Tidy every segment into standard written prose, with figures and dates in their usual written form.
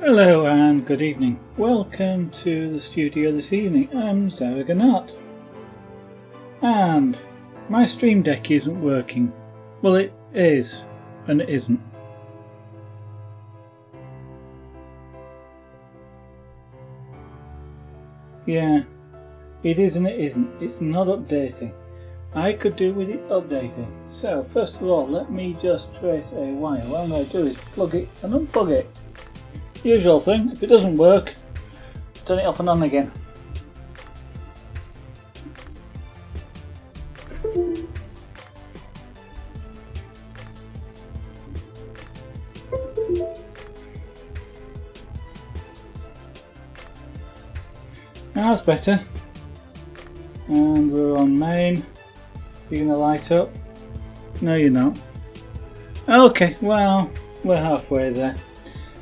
Hello and good evening. Welcome to the studio this evening. I'm Zaraganat. And my stream deck isn't working. Well, it is, and it isn't. Yeah, it is and it isn't. It's not updating. I could do with it updating. So, first of all, let me just trace a wire. What I'm going to do is plug it and unplug it. Usual thing, if it doesn't work, turn it off and on again. That's better. And we're on main. You're going to light up? No, you're not. Okay, well, we're halfway there.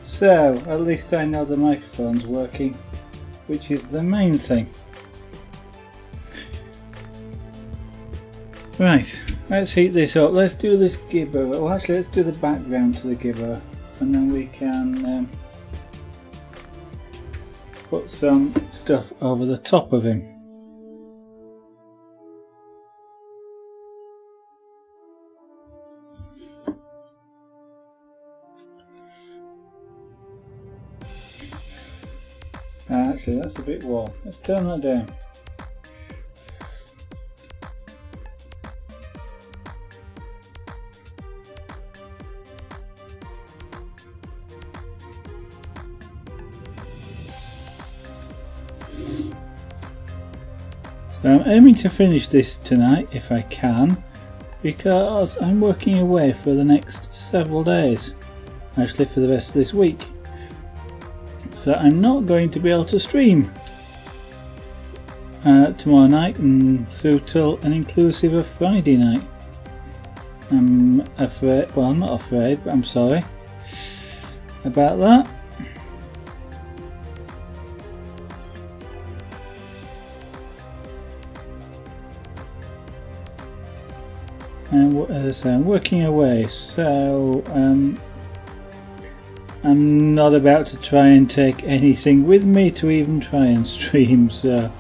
So, at least I know the microphone's working, which is the main thing. Right, let's heat this up. Let's do this gibberer. Well, actually, let's do the background to the gibberer, and then we can put some stuff over the top of him. Actually, that's a bit warm. Let's turn that down. So I'm aiming to finish this tonight if I can, because I'm working away for the next several days. Actually, for the rest of this week. So I'm not going to be able to stream tomorrow night and through till and inclusive of Friday night. I'm afraid, well, I'm not afraid, but I'm sorry about that. And as I say, I'm working away, so I'm not about to try and take anything with me to even try and stream, so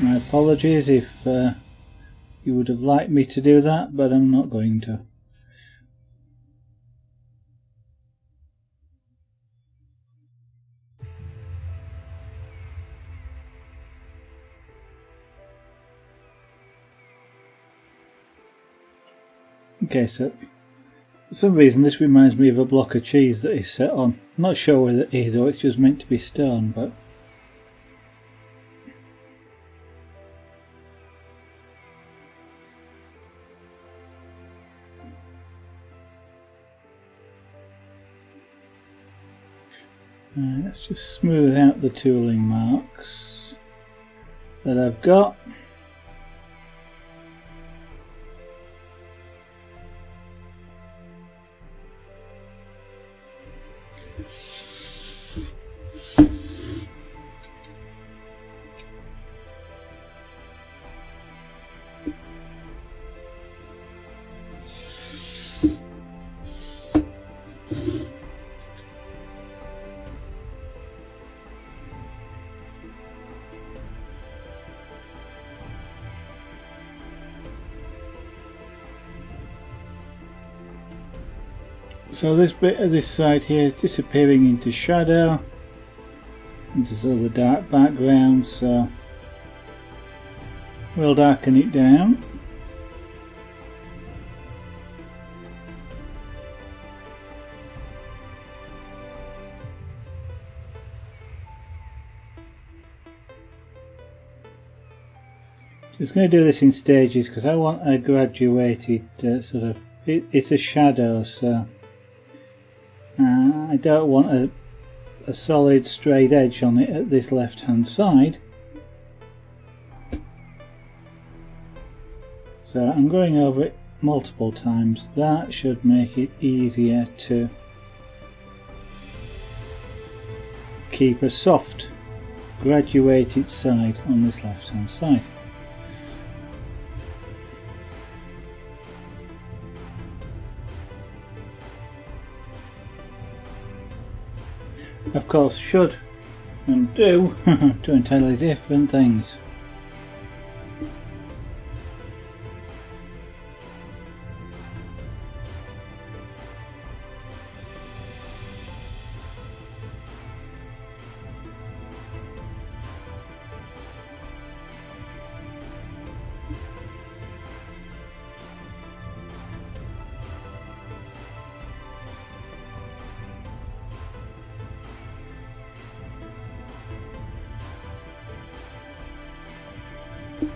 my apologies if you would have liked me to do that, but I'm not going to. Okay, so for some reason this reminds me of a block of cheese that is set on. I'm not sure whether it is or it's just meant to be stone, but let's just smooth out the tooling marks that I've got. So this bit of this side here is disappearing into shadow, into sort of the dark background, so we'll darken it down. Just going to do this in stages because I want a graduated sort of, it's a shadow, so I don't want a solid straight edge on it at this left hand side, so I'm going over it multiple times. That should make it easier to keep a soft graduated side on this left hand side. Of course, should and do two entirely different things.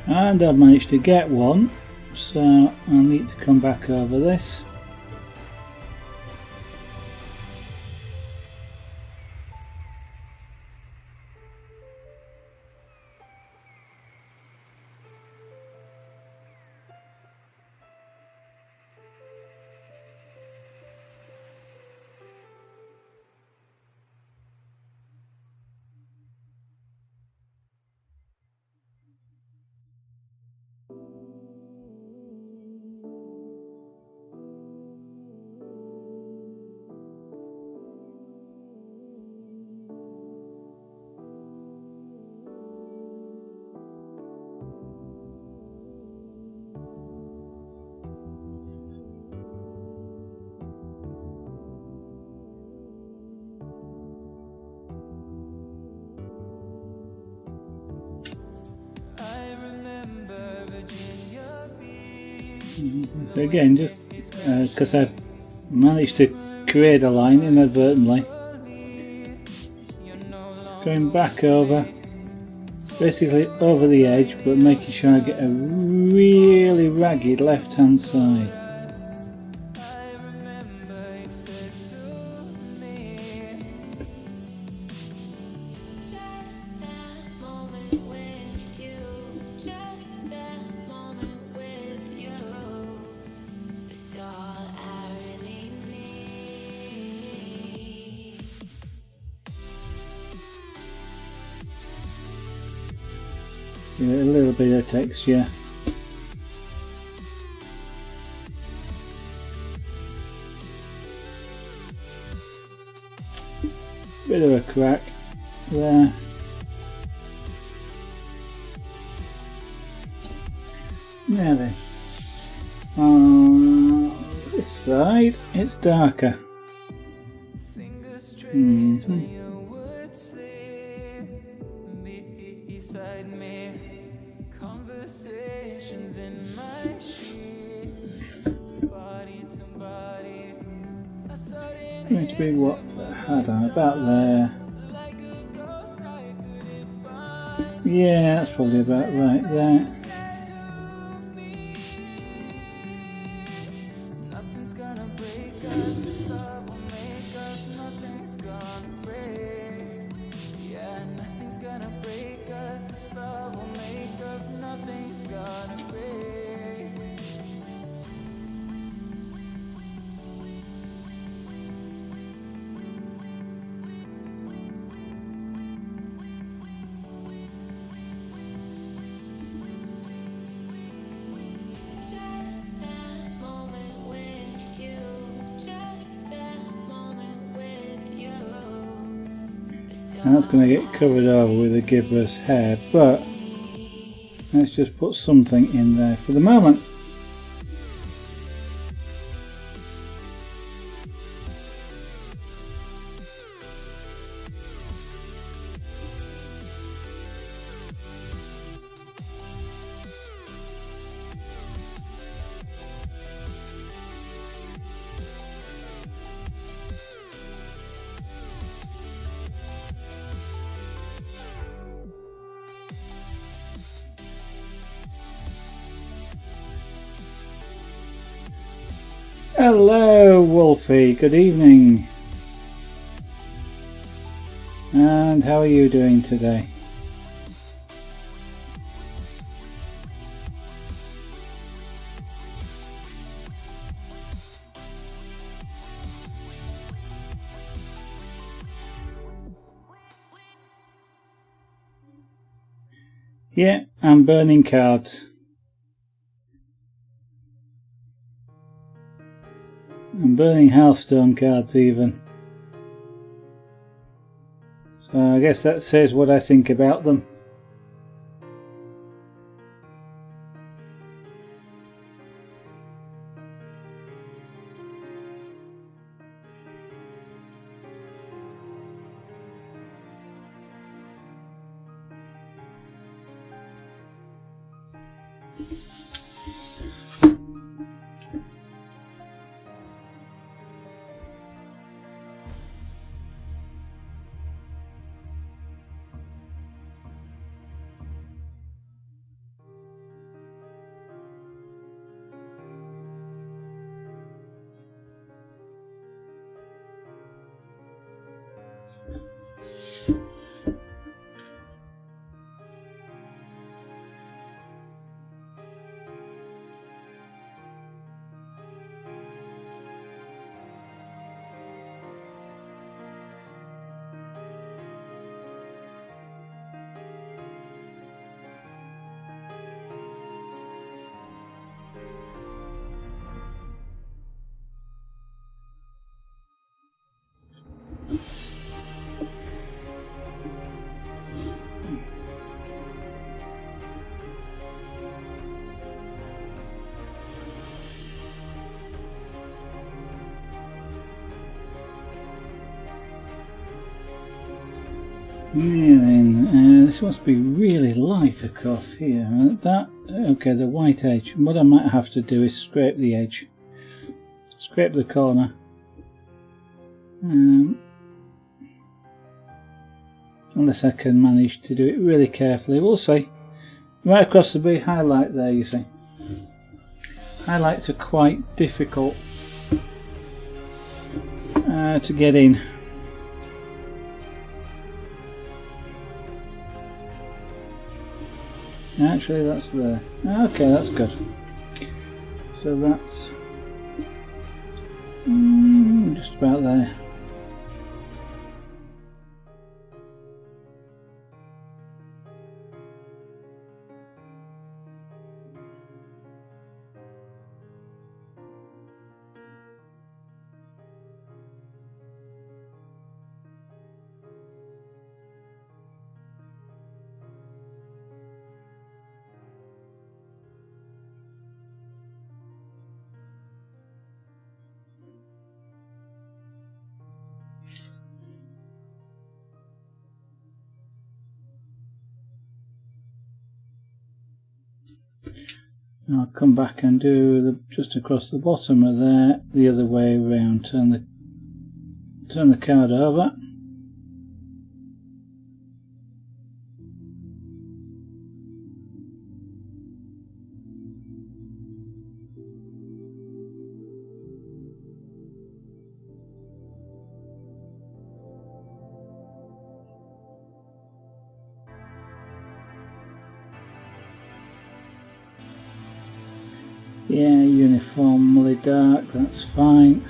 And I've managed to get one, so I'll need to come back over this. So again, just because I've managed to create a line inadvertently, just going back over, basically over the edge, but making sure I get a really ragged left hand side. Give it a little bit of texture. Bit of a crack there. Now then, on this side it's darker. Going to be what had I about there? Yeah, that's probably about right there. And that's going to get covered over with the Gibberer's hair, but let's just put something in there for the moment. Hello Wolfie, good evening. And how are you doing today? Yeah, I'm burning cards. I'm burning Hearthstone cards even. So I guess that says what I think about them. Yeah, then this must be really light across here. Okay, the white edge. What I might have to do is scrape the edge, scrape the corner. Unless I can manage to do it really carefully, we'll see. Right across the big highlight there, you see. Highlights are quite difficult to get in. Actually, that's there. Okay, that's good. So that's just about there. I'll come back and do just across the bottom of there, the other way around. Turn the card over. Yeah, uniformly dark, that's fine.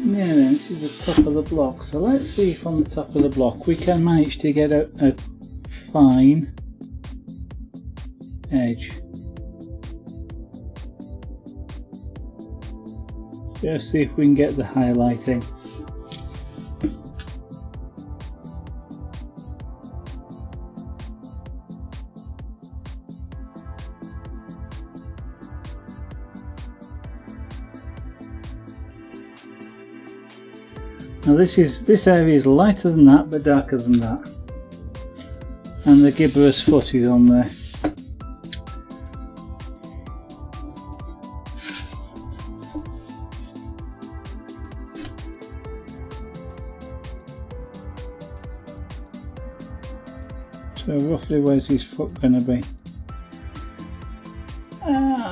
Yeah, then this is the top of the block, so let's see if on the top of the block we can manage to get a fine edge. Just see if we can get the highlighting. Now this area is lighter than that but darker than that. And the Gibberer's foot is on there. So roughly where's his foot going to be?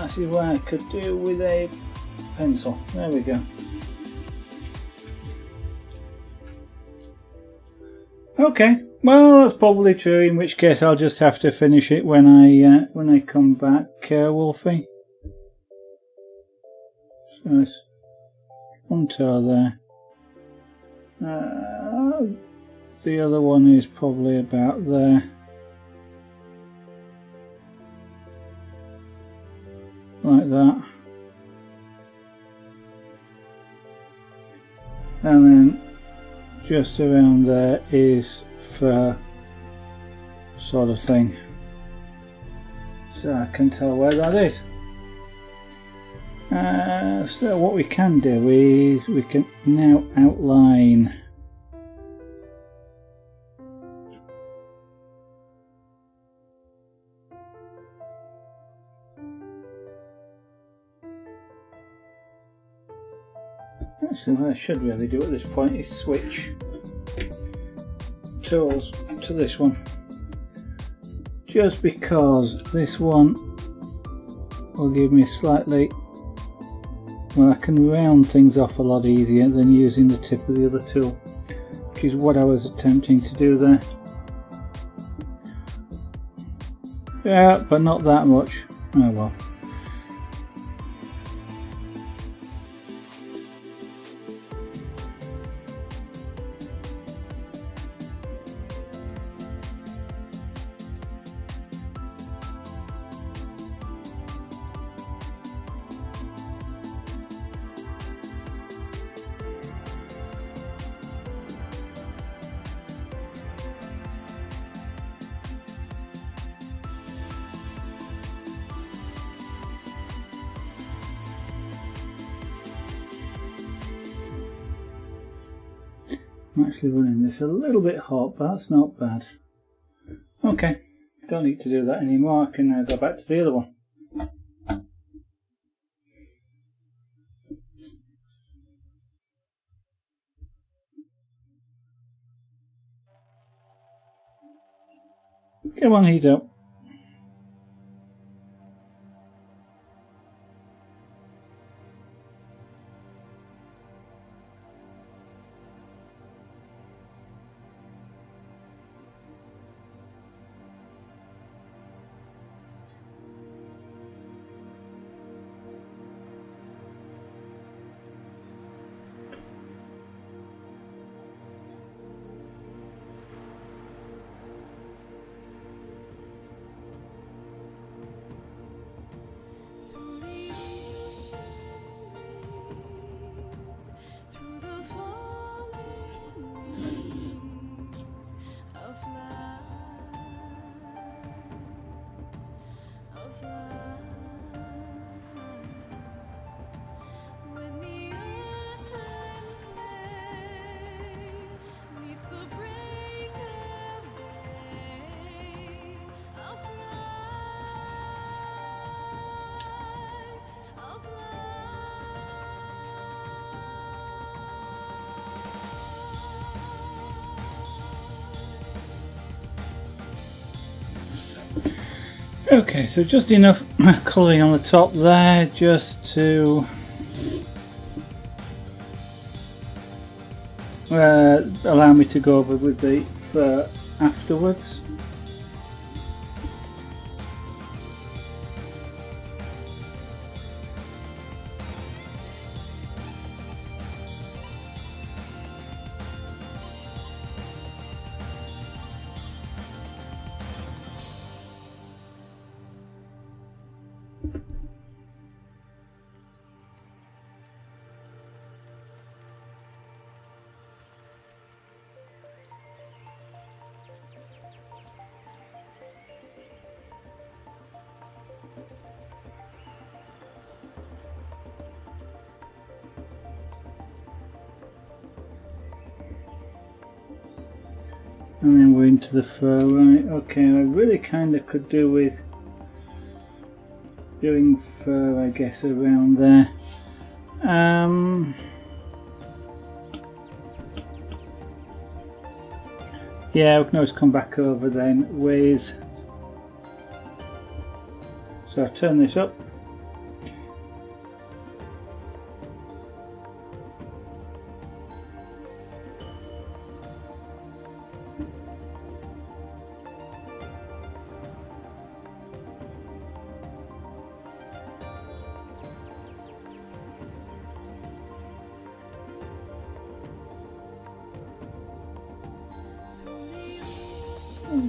This is what I could do with a pencil. There we go. Okay, well that's probably true, in which case I'll just have to finish it when I come back, Wolfie. So there's one toe there. The other one is probably about there. Like that. And then just around there is fur sort of thing. So I can tell where that is. So what we can do is we can now outline actually what I should really do at this point is switch tools to this one, just because this one will give me slightly, well, I can round things off a lot easier than using the tip of the other tool, which is what I was attempting to do there. Yeah, but not that much. Oh well. I'm actually running this a little bit hot, but that's not bad. Okay, don't need to do that anymore. I can now go back to the other one. Come on, heat up. Okay, so just enough colouring on the top there, just to allow me to go over with the fur afterwards. And then we're into the fur, right? Okay, I really kind of could do with doing fur, I guess, around there. Yeah, we can always come back over then with. So I turn this up.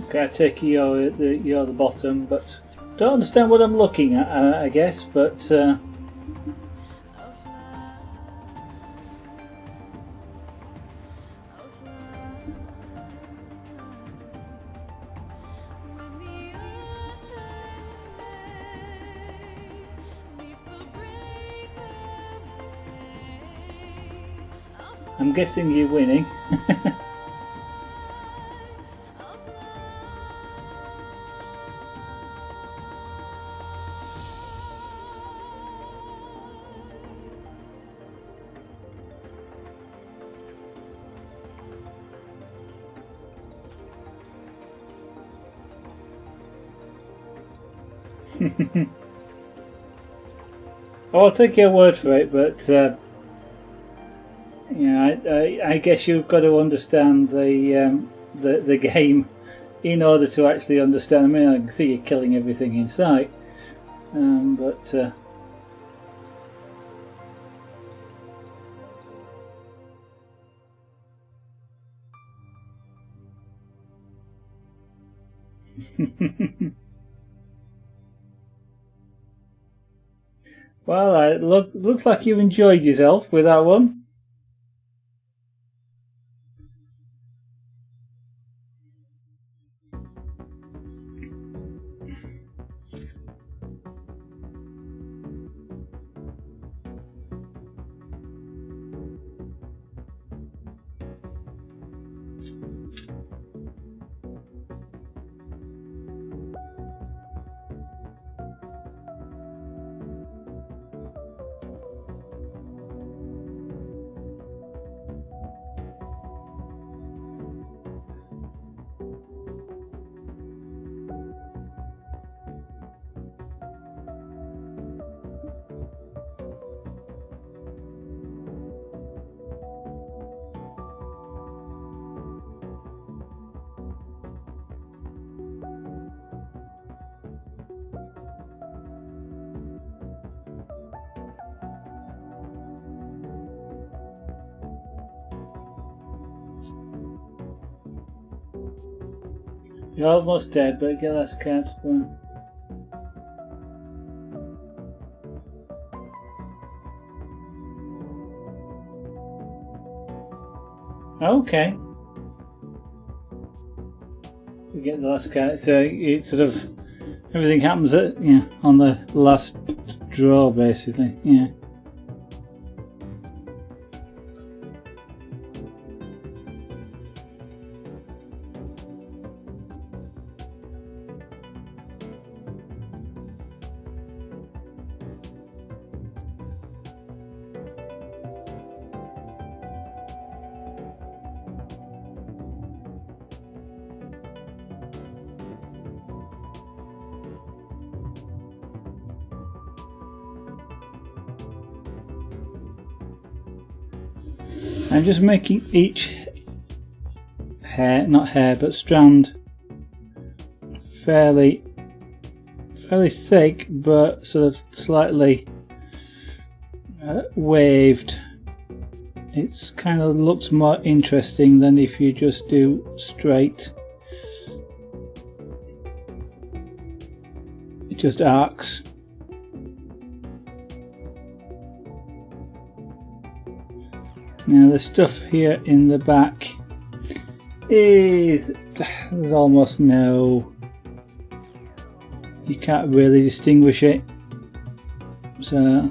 Okay, I take you're the bottom, but don't understand what I'm looking at, I guess, but I'm guessing you're winning. I'll take your word for it, but yeah, I guess you've got to understand the game in order to actually understand. I mean, I can see you killing everything in sight, but well, looks like you enjoyed yourself with that one. You're almost dead, but get last card to play. Okay. We get the last card, so it sort of everything happens at on the last draw, basically. Yeah. I'm just making each hair, not hair, but strand fairly thick, but sort of slightly waved. It's kind of looks more interesting than if you just do straight. It just arcs. Now the stuff here in the back is there's almost no, you can't really distinguish it, so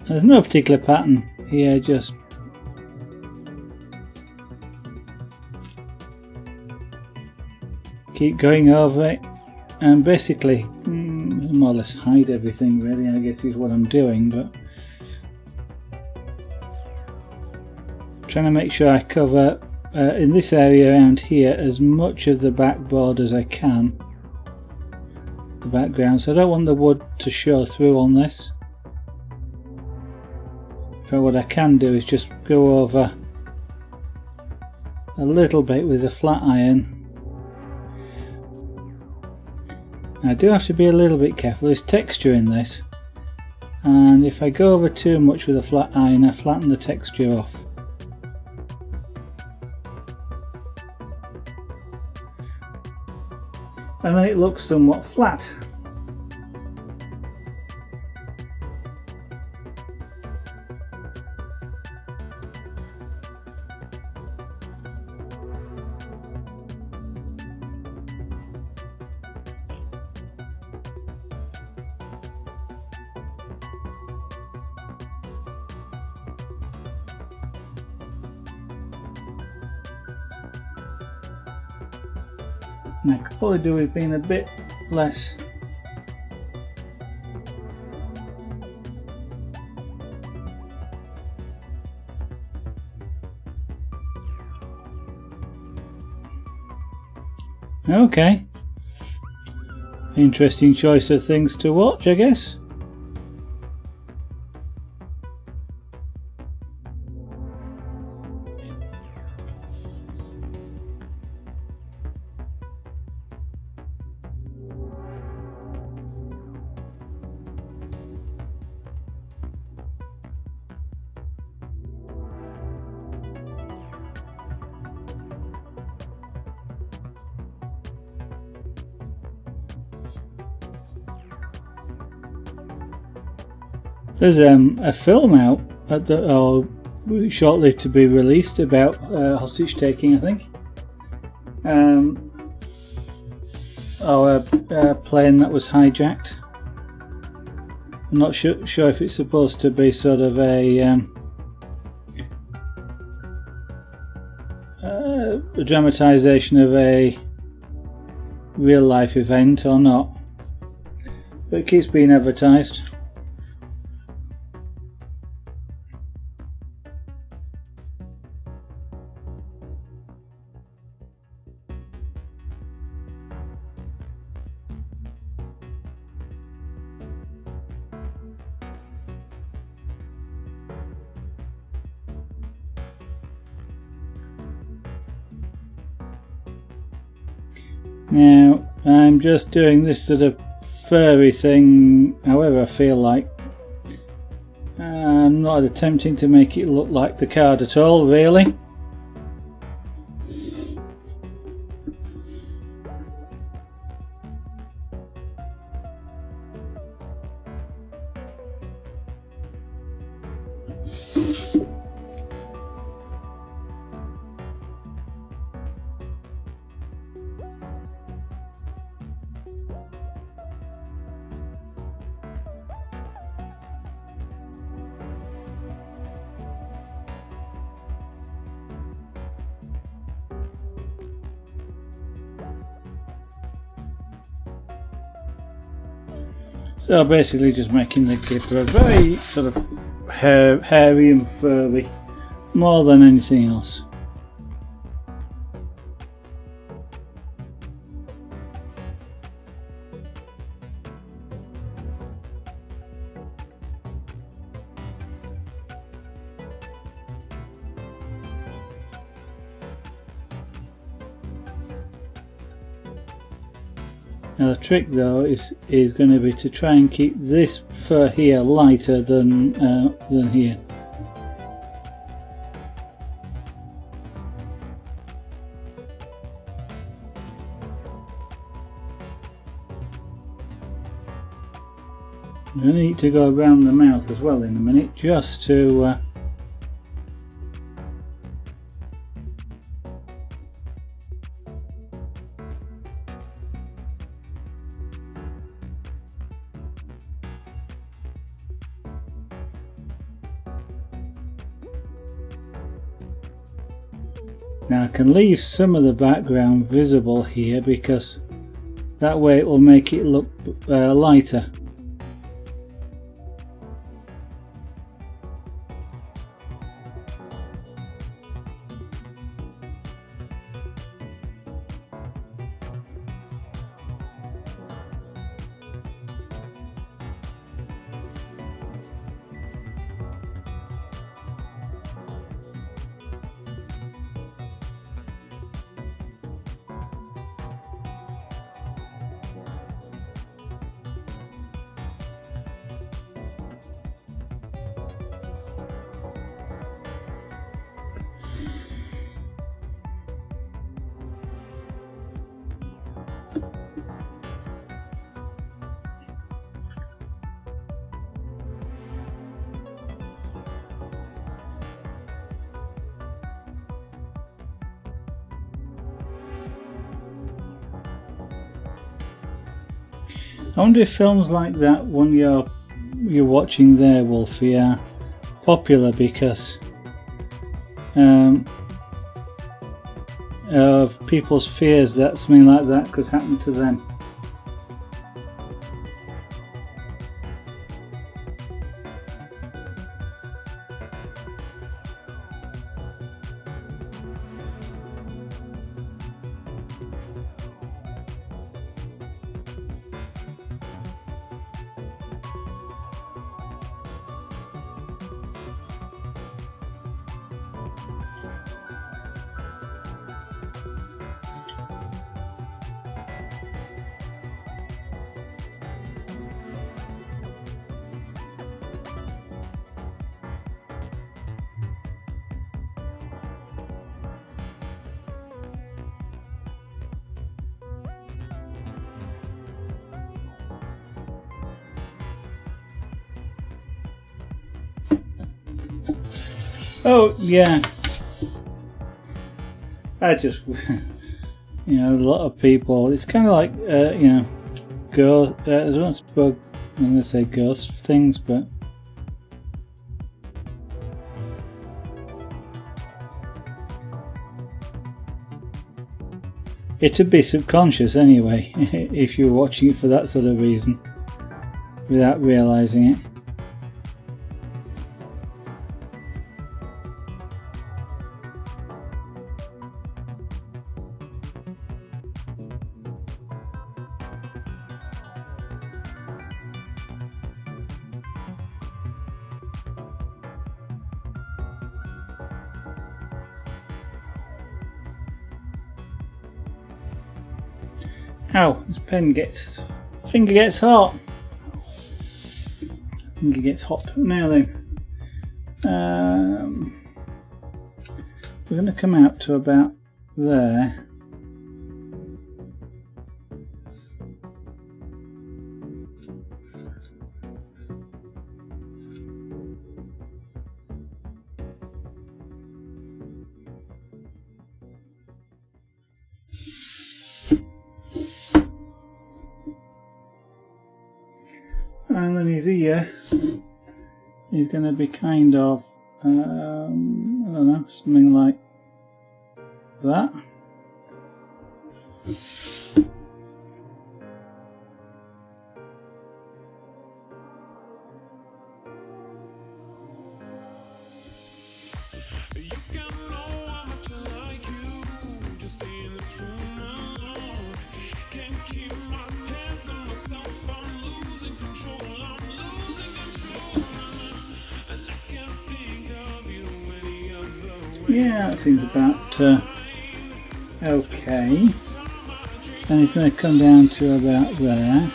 there's no particular pattern here, just keep going over it, and basically more or less hide everything really, I guess is what I'm doing, but trying to make sure I cover in this area around here as much of the backboard as I can, the background, so I don't want the wood to show through on this. So what I can do is just go over a little bit with a flat iron. I do have to be a little bit careful, there's texture in this, and if I go over too much with a flat iron I flatten the texture off. And then it looks somewhat flat. And I could probably do with being a bit less okay. Interesting choice of things to watch, I guess. There's a film out at the shortly to be released about hostage taking, I think. Or a plane that was hijacked. I'm not sure if it's supposed to be sort of a dramatisation of a real life event or not, but it keeps being advertised. Now I'm just doing this sort of furry thing however I feel like. I'm not attempting to make it look like the card at all, really. So basically just making the Gibberer very sort of hairy and furry, more than anything else. Now the trick though is going to be to try and keep this fur here lighter than here. I need to go around the mouth as well in a minute, just to Now I can leave some of the background visible here because that way it will make it look lighter. I wonder if films like that one you're watching there, Wolfie, are popular because of people's fears that something like that could happen to them. Oh yeah, I just you know, a lot of people. It's kind of like you know, ghost. I don't suppose I'm going to say ghost things, but it'd be subconscious anyway if you're watching it for that sort of reason without realizing it. Ow, this finger gets hot. Finger gets hot. Now then, we're going to come out to about there. And then his ear is going to be kind of, I don't know, something like that. Yeah, that seems about okay. And he's going to come down to about there.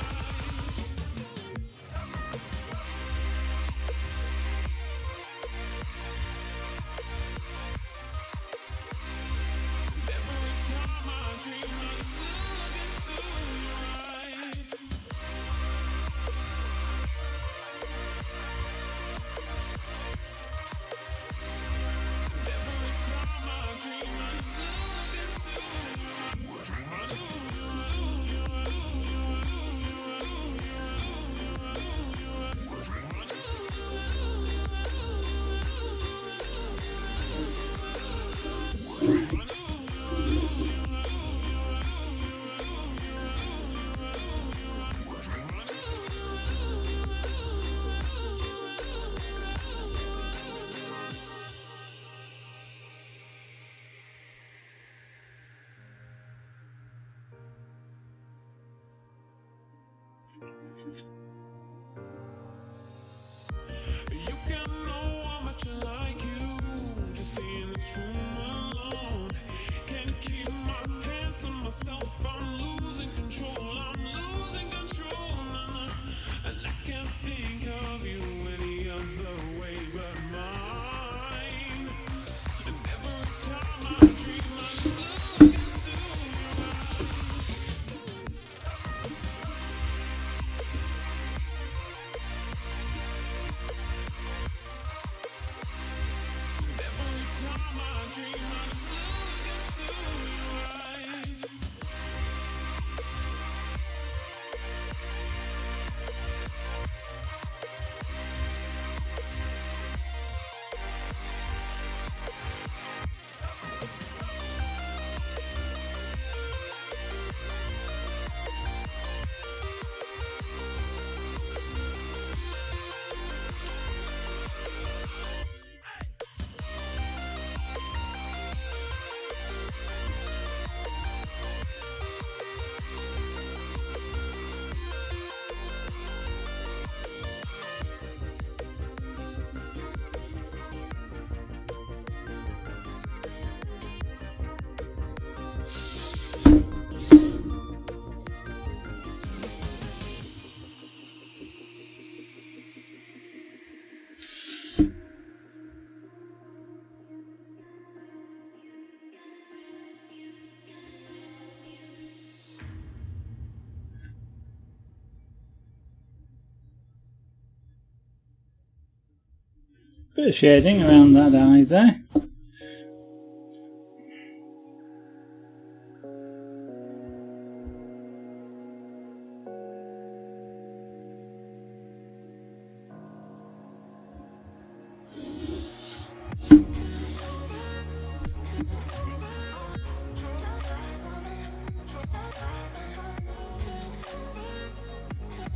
Bit of shading around that eye there.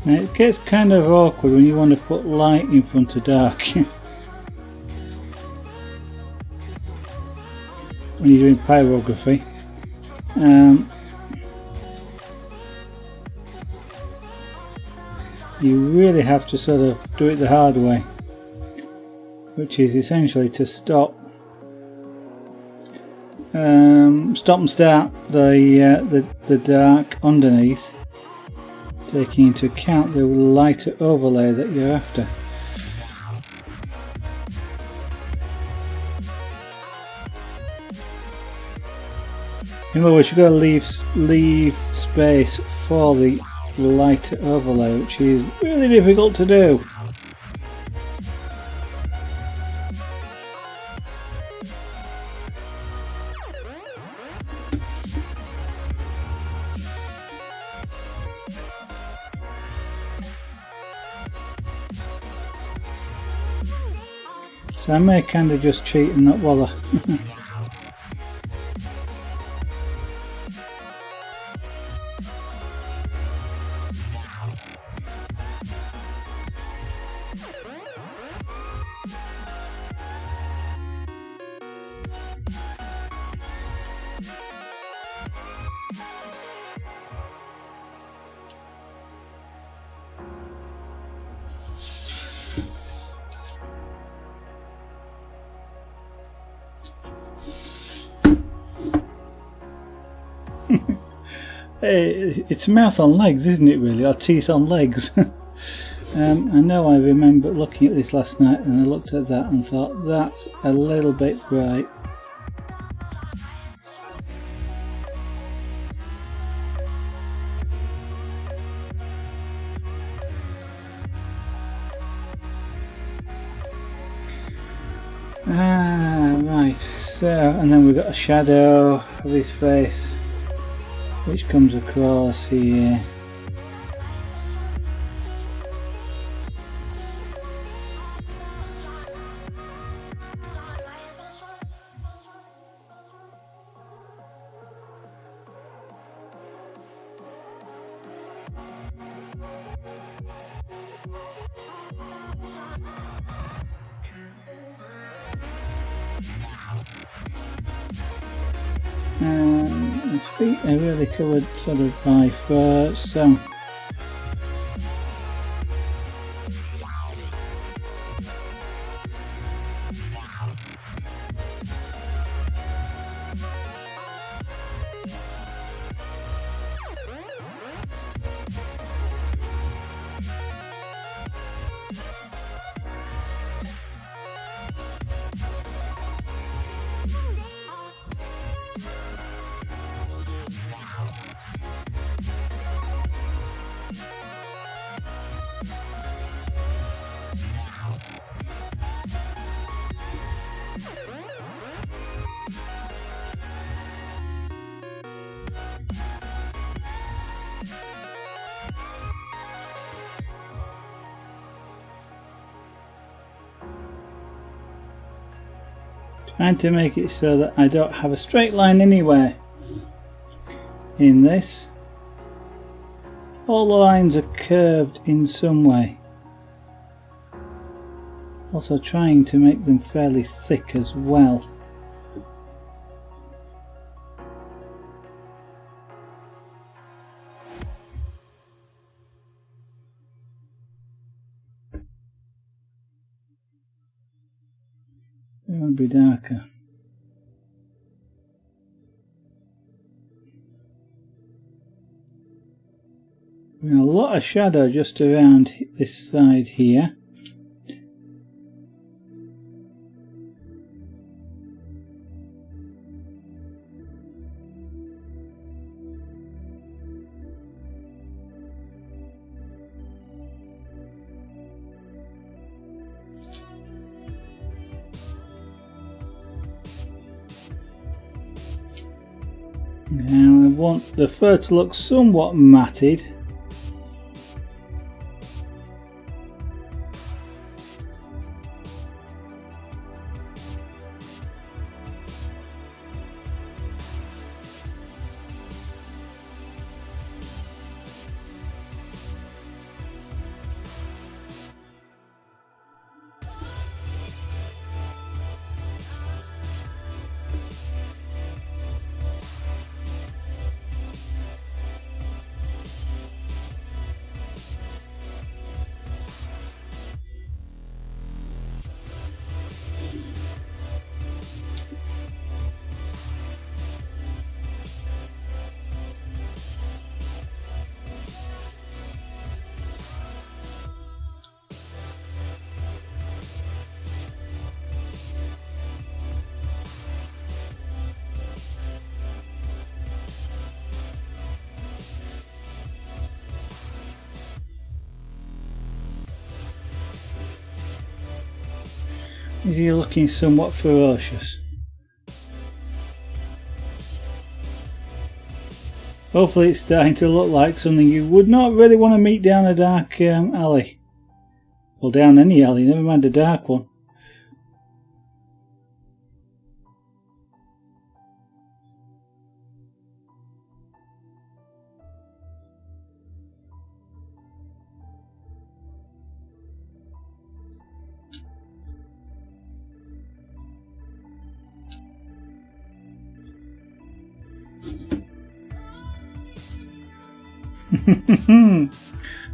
Now it gets kind of awkward when you want to put light in front of dark. When you're doing pyrography. You really have to sort of do it the hard way, which is essentially to stop and start the dark underneath, taking into account the lighter overlay that you're after. In other words, you've got to leave space for the lighter overlay, which is really difficult to do. So I may kind of just cheat and not bother. It's mouth on legs, isn't it really? Or teeth on legs. I know I remember looking at this last night and I looked at that and thought that's a little bit bright. Right, so, and then we've got a shadow of his face which comes across here. His feet are really covered sort of by fur, so trying to make it so that I don't have a straight line anywhere in this. All the lines are curved in some way. Also trying to make them fairly thick as well. It won't be darker. A lot of shadow just around this side here. Now I want the fur to look somewhat matted. Is he looking somewhat ferocious? Hopefully it's starting to look like something you would not really want to meet down a dark alley. Well, down any alley, never mind a dark one.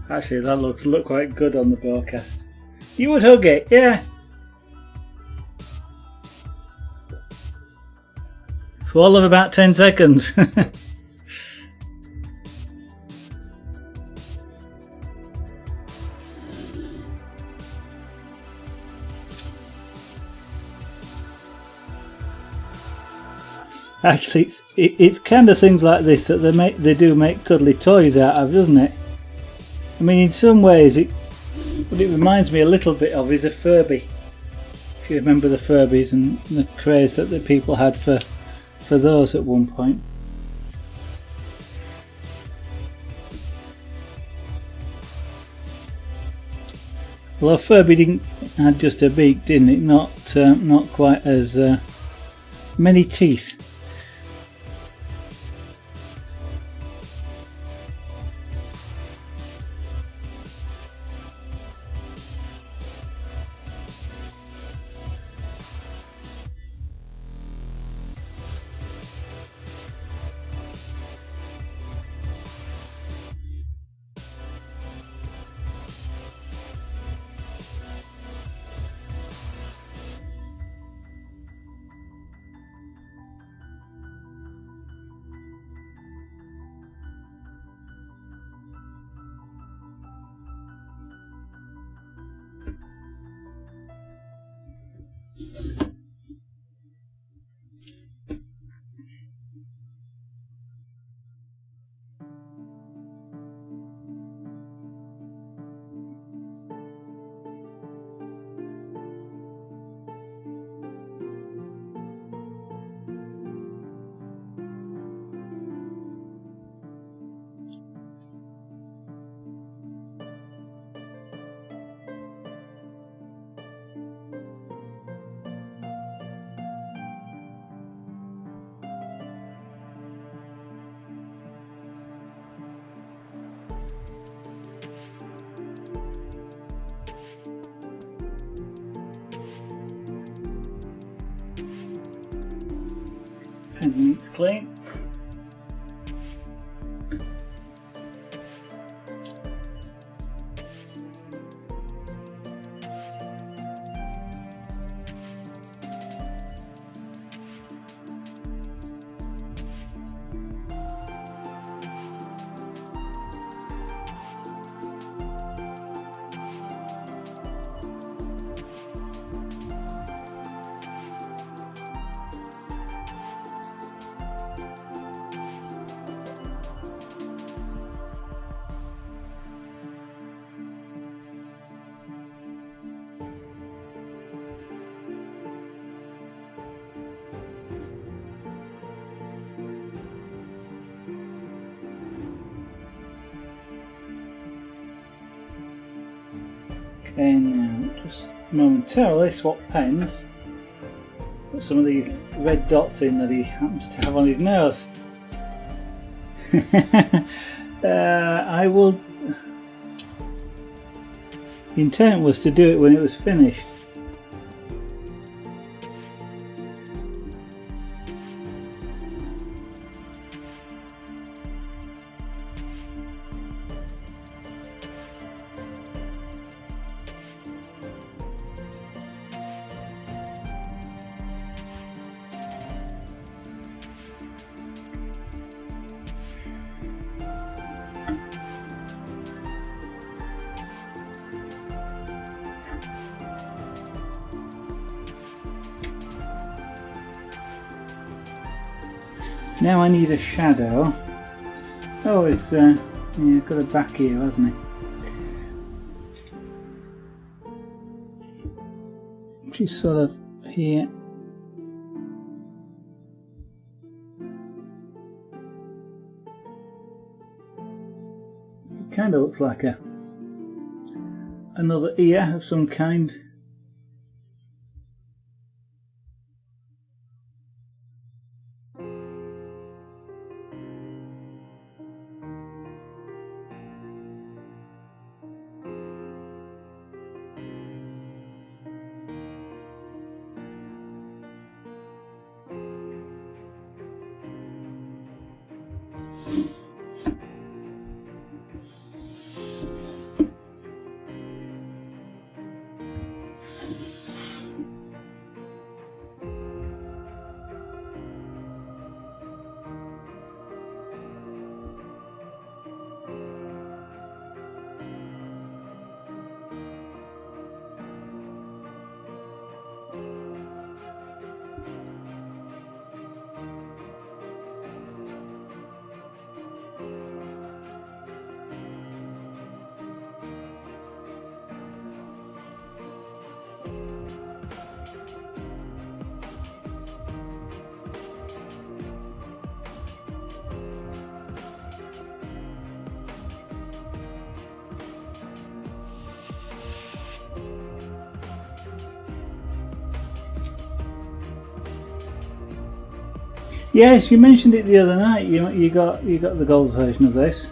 Actually, that looks quite good on the broadcast. You would hug it, yeah. For all of about 10 seconds. Actually, it's kind of things like this that they do make cuddly toys out of, doesn't it? I mean, in some ways, what it reminds me a little bit of is a Furby. If you remember the Furbies and the craze that the people had for those at one point. Well, Furby didn't had just a beak, didn't it? Not quite as many teeth. And meat's clean. Okay, now just momentarily swap pens. Put some of these red dots in that he happens to have on his nose. I will. The intent was to do it when it was finished. Now I need a shadow. Oh, he's got a back here, hasn't he? She's sort of here. It kind of looks like another ear of some kind. Yes, you mentioned it the other night. You got the gold version of this.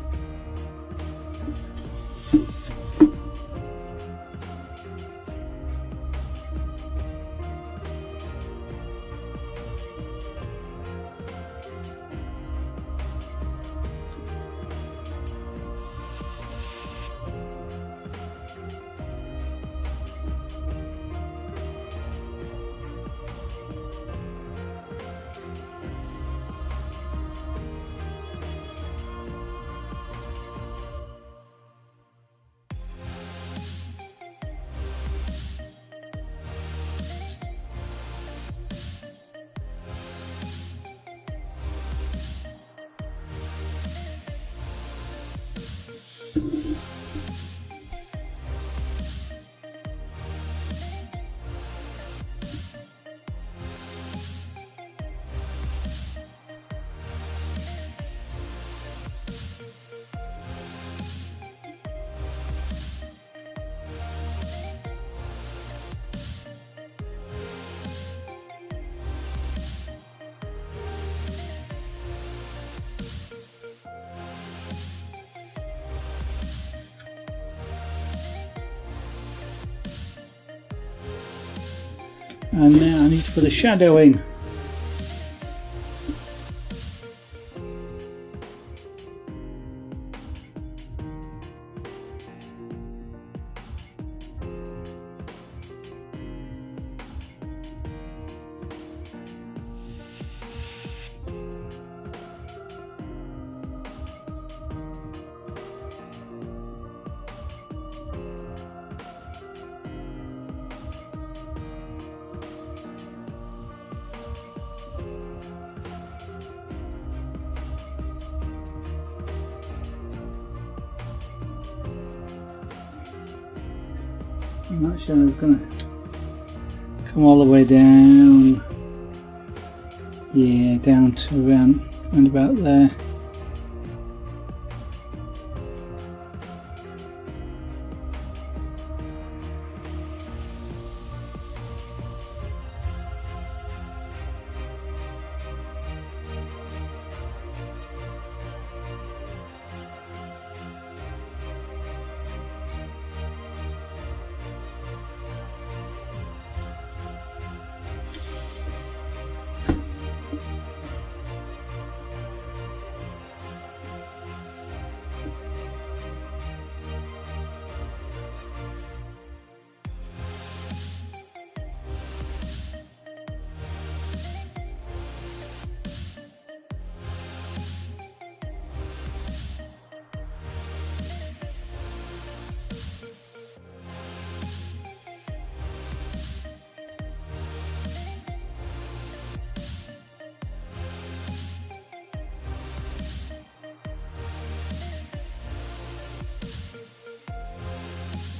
And now I need to put a shadow in. And that shadow's going to come all the way down. Yeah, down to around about there.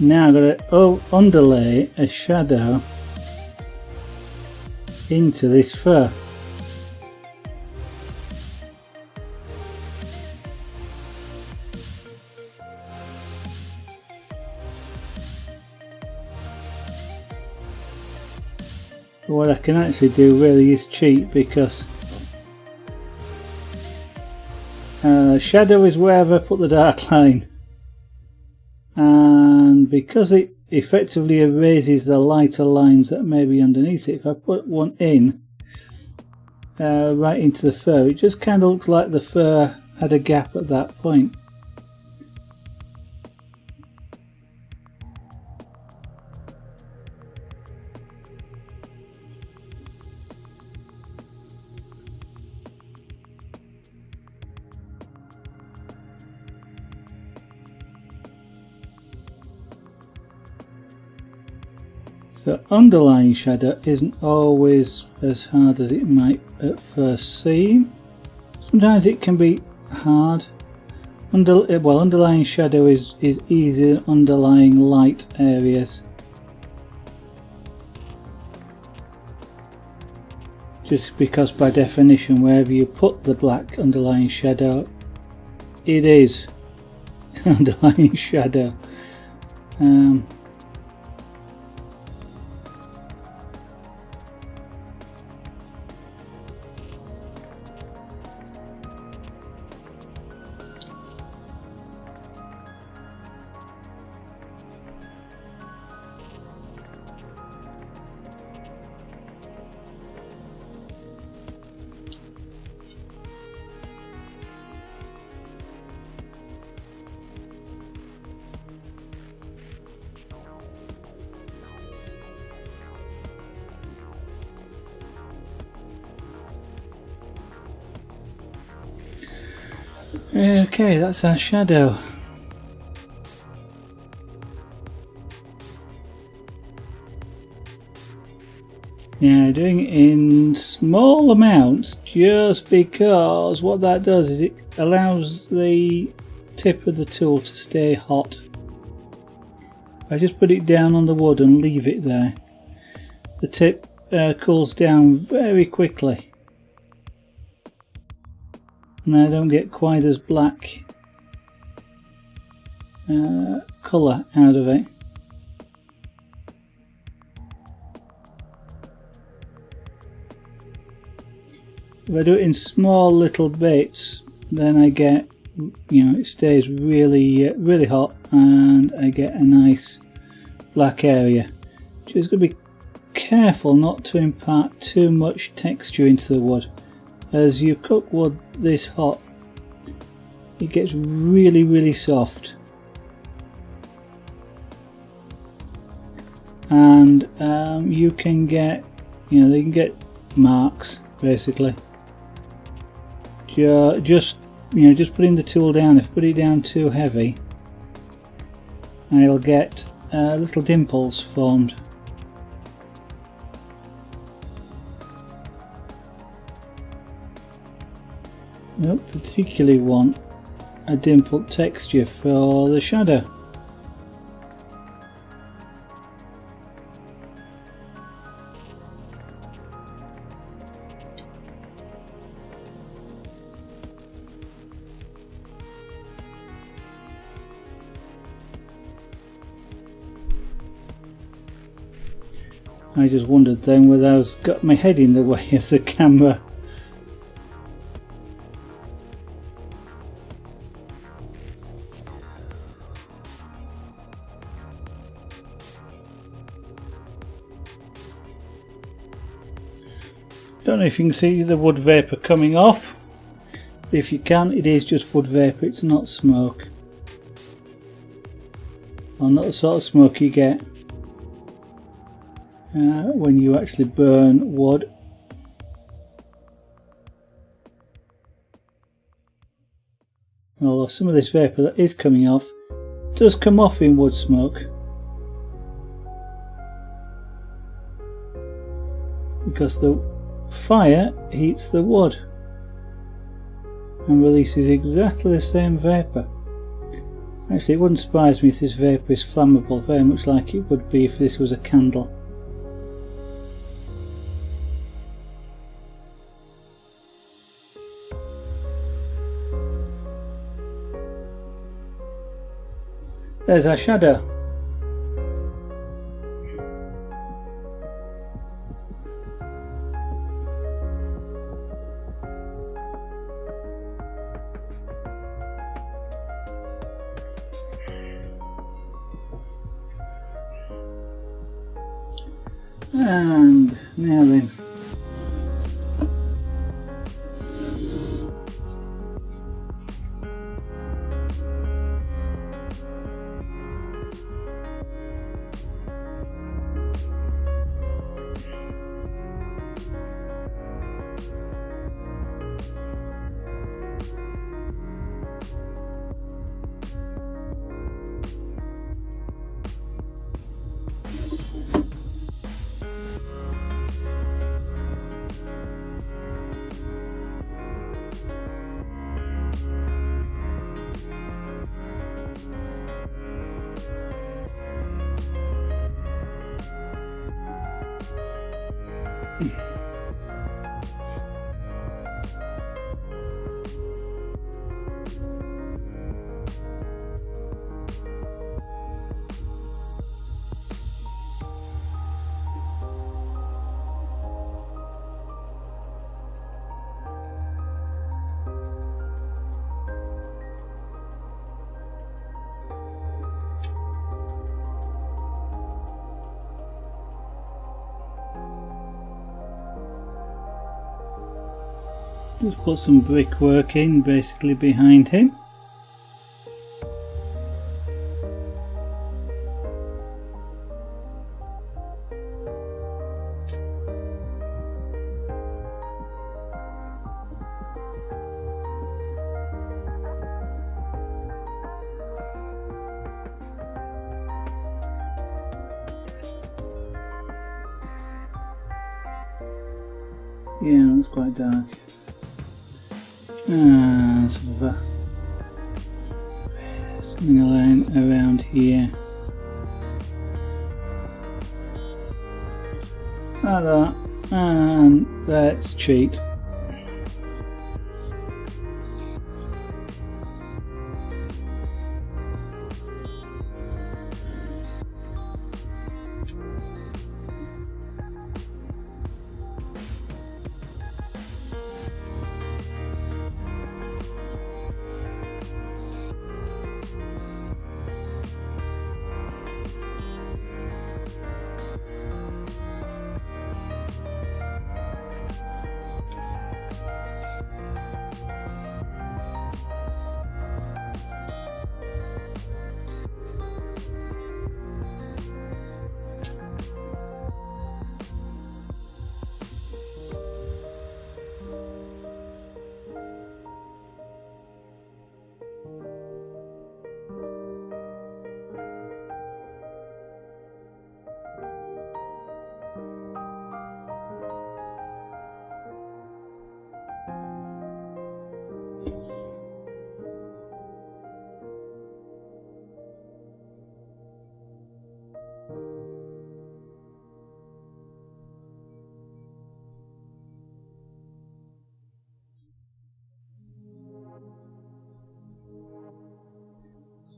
Now I've got to underlay a shadow into this fur. But what I can actually do really is cheat, because shadow is wherever I put the dark line, and because it effectively erases the lighter lines that may be underneath it, if I put one in right into the fur, it just kind of looks like the fur had a gap at that point. So underlying shadow isn't always as hard as it might at first seem. Sometimes it can be hard. Underlying shadow is easier than underlying light areas. Just because by definition wherever you put the black underlying shadow, it is underlying shadow. Okay, that's our shadow. Now, doing it in small amounts, just because what that does is it allows the tip of the tool to stay hot. I just put it down on the wood and leave it there. The tip cools down very quickly. And I don't get quite as black colour out of it. If I do it in small little bits, then I get, it stays really hot, and I get a nice black area. Just got to be careful not to impart too much texture into the wood. As you cook wood this hot, it gets really soft, and you can get, they can get marks basically. Just putting the tool down. If I put it down too heavy, I'll get little dimples formed. I don't particularly want a dimpled texture for the shadow. I just wondered then whether I got my head in the way of the camera. Don't know if you can see the wood vapour coming off. If you can, it is just wood vapour, it's not smoke. Or not the sort of smoke you get when you actually burn wood. Although some of this vapour that is coming off does come off in wood smoke, because the fire heats the wood and releases exactly the same vapour. Actually, it wouldn't surprise me if this vapour is flammable, very much like it would be if this was a candle. There's our shadow. And now then. Just put some brickwork in basically behind him. Yeah, that's quite dark. Sort of something around here. Like that. And let's cheat.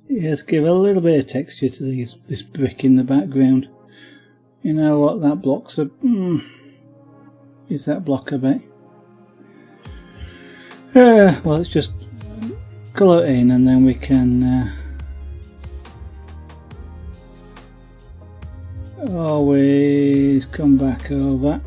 Yes, give a little bit of texture to this brick in the background. You know what, that block's a... is that block a bit? Well, let's just colour it in and then we can always come back over.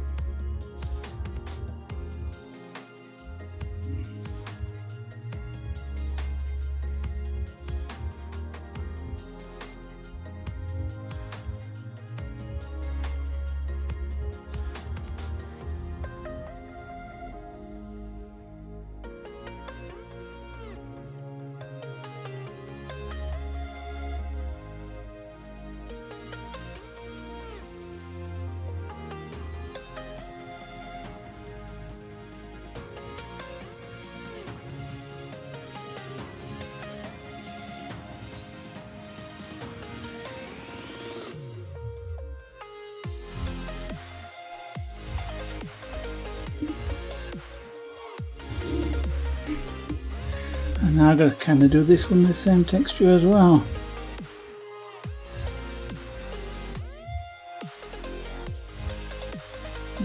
Now I've got to kind of do this one the same texture as well.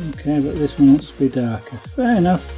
Okay, but this one wants to be darker. Fair enough.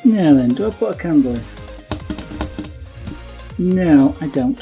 Now then, do I put a candle in? No, I don't.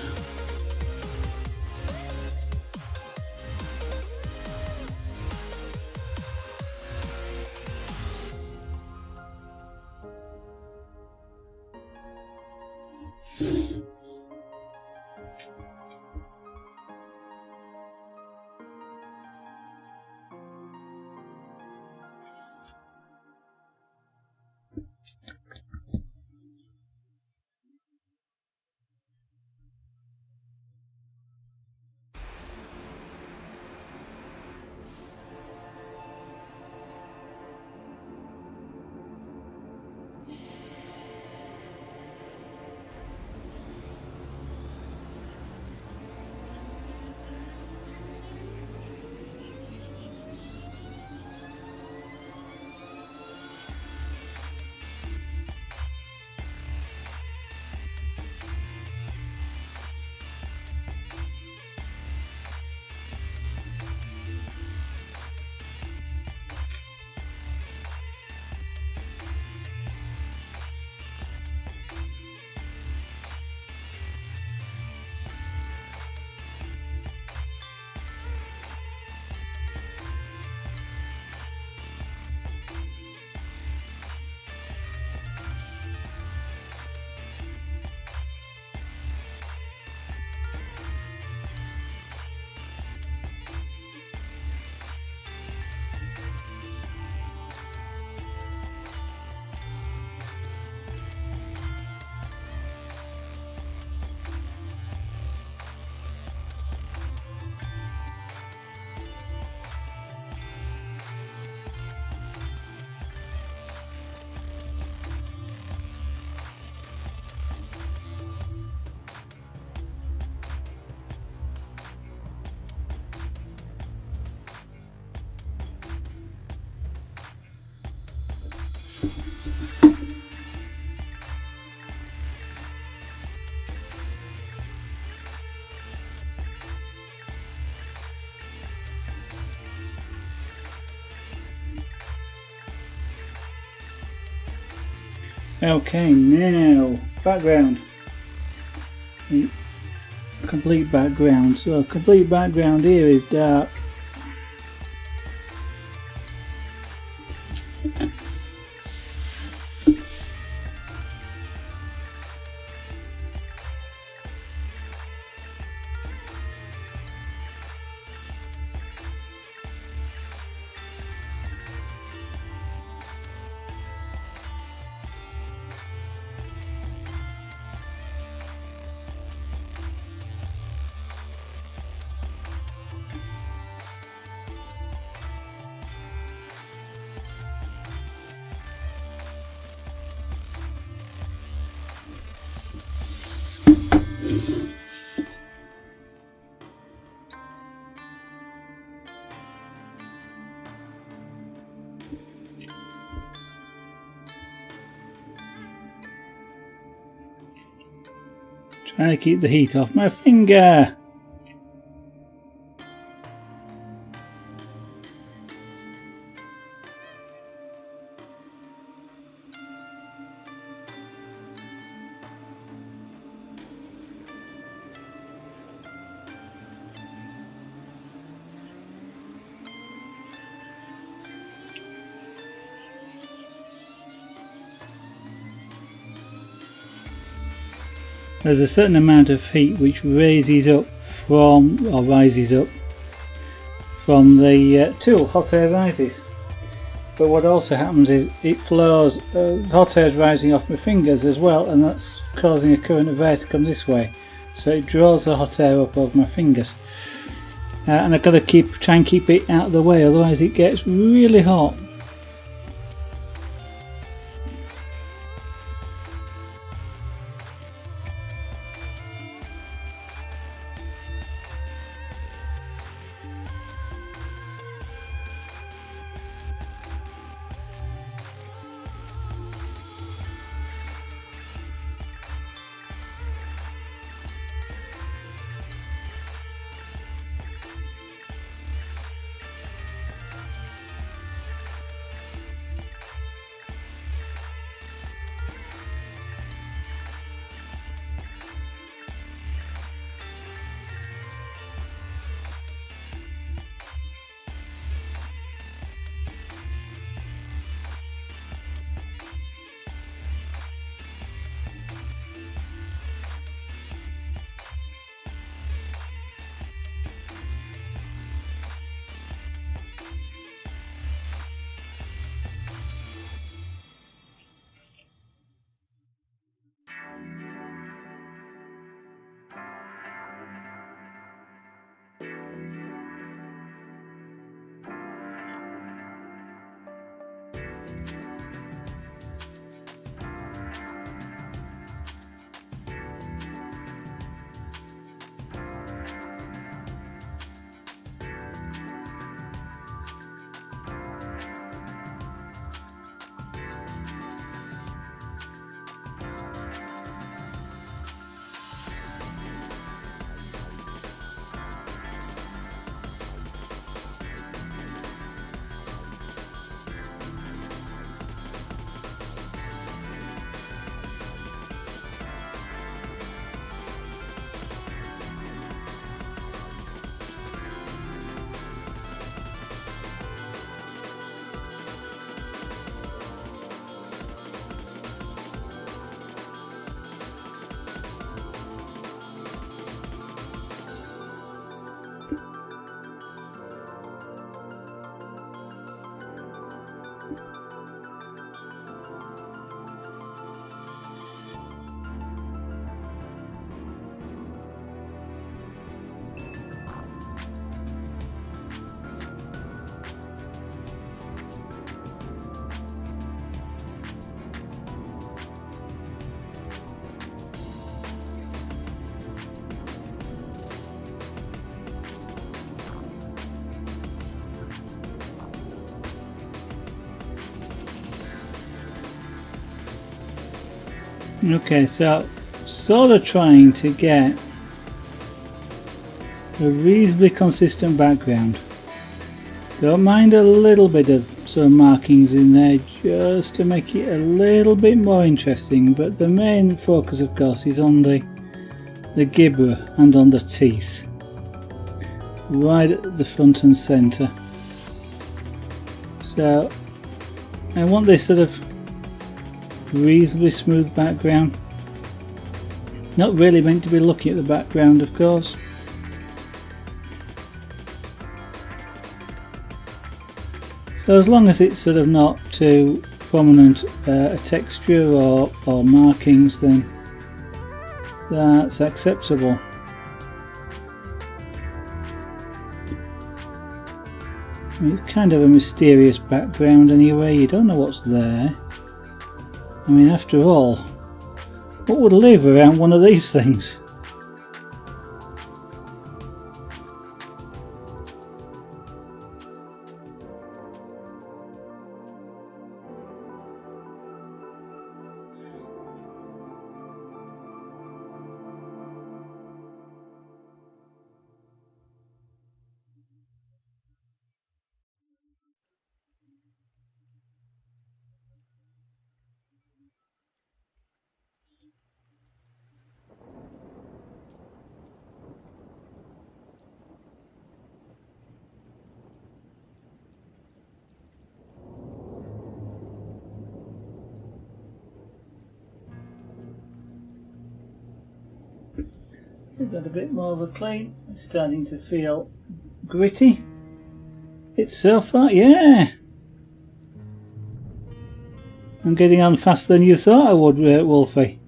Okay, now background. the complete background. So complete background here is dark. Trying to keep the heat off my finger. There's a certain amount of heat which rises up from the tool. Hot air rises, but what also happens is it flows. Hot air is rising off my fingers as well, and that's causing a current of air to come this way. So it draws the hot air up over my fingers, and I've got to try and keep it out of the way, otherwise it gets really hot. Okay, so sort of trying to get a reasonably consistent background. Don't mind a little bit of some markings in there just to make it a little bit more interesting, but the main focus of course is on the the gibberer and on the teeth, right at the front and centre. So I want this sort of reasonably smooth background. Not really meant to be looking at the background, of course. So as long as it's sort of not too prominent a texture or markings, then that's acceptable. It's kind of a mysterious background anyway, you don't know what's there. I mean, after all, what would live around one of these things? Give that a bit more of a clean. It's starting to feel gritty. It's so far, yeah. I'm getting on faster than you thought I would, Wolfie.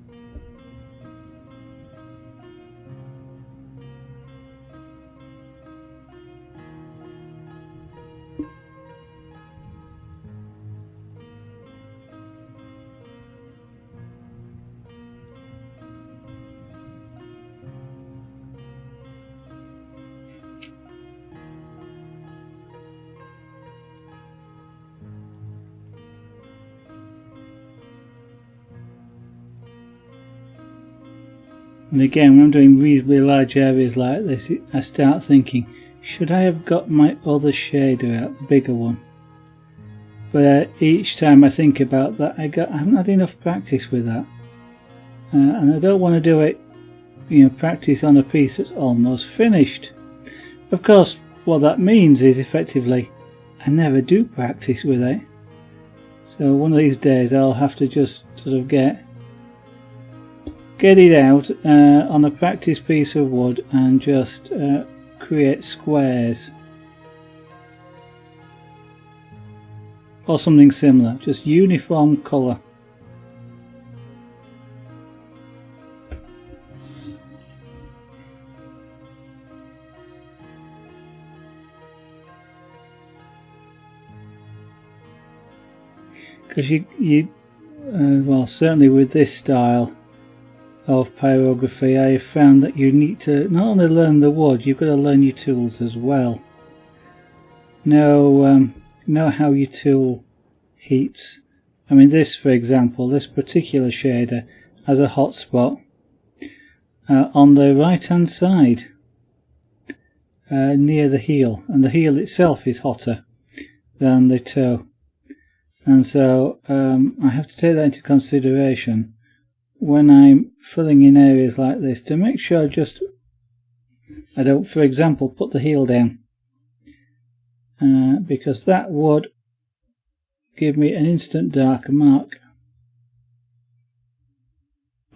And again, when I'm doing reasonably large areas like this, I start thinking, should I have got my other shader out, the bigger one? But each time I think about that, I haven't had enough practice with that. And I don't want to do it, practice on a piece that's almost finished. Of course, what that means is effectively, I never do practice with it. So one of these days I'll have to just sort of get it out on a practice piece of wood and just create squares or something similar, just uniform colour. Because well, certainly with this style of pyrography, I have found that you need to not only learn the wood, you've got to learn your tools as well. Know how your tool heats. I mean, this, for example, this particular shader has a hot spot on the right hand side near the heel, and the heel itself is hotter than the toe, and so I have to take that into consideration when I'm filling in areas like this, to make sure I don't, for example, put the heel down, because that would give me an instant dark mark.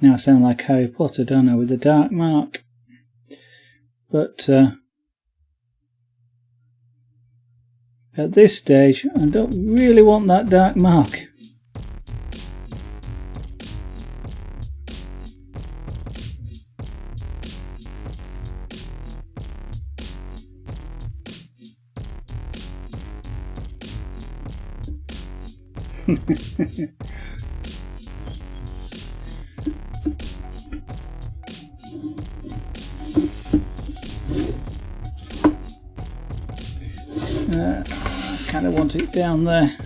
Now I sound like Harry Potter, don't I, with the dark mark? But at this stage I don't really want that dark mark. I kind of want it down there.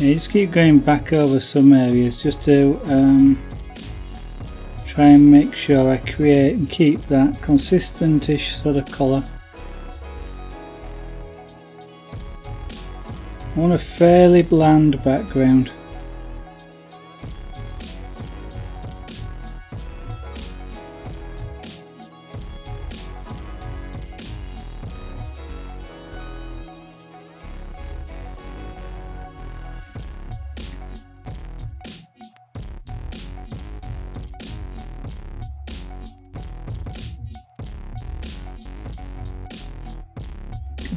Yeah, just keep going back over some areas just to try and make sure I create and keep that consistent-ish sort of colour. I want a fairly bland background.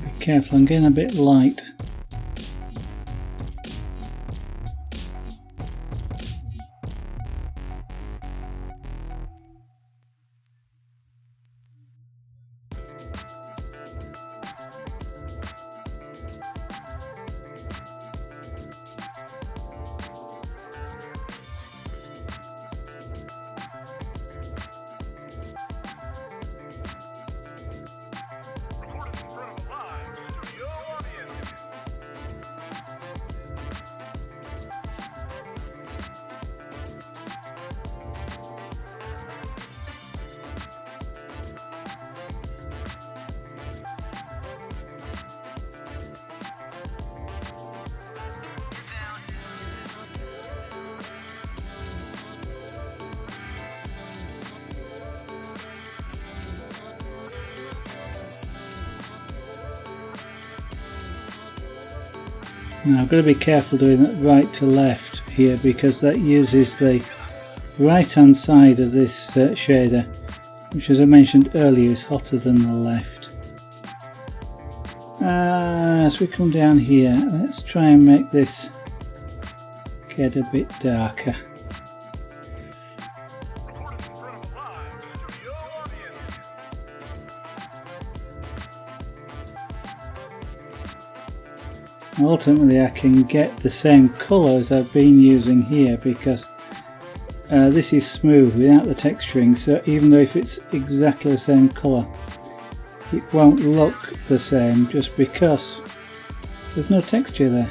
Be careful, I'm getting a bit light. Now I've got to be careful doing that right to left here because that uses the right hand side of this shader, which as I mentioned earlier is hotter than the left. As we come down here, let's try and make this get a bit darker. Ultimately I can get the same colour as I've been using here because this is smooth without the texturing, so even though if it's exactly the same colour it won't look the same just because there's no texture there.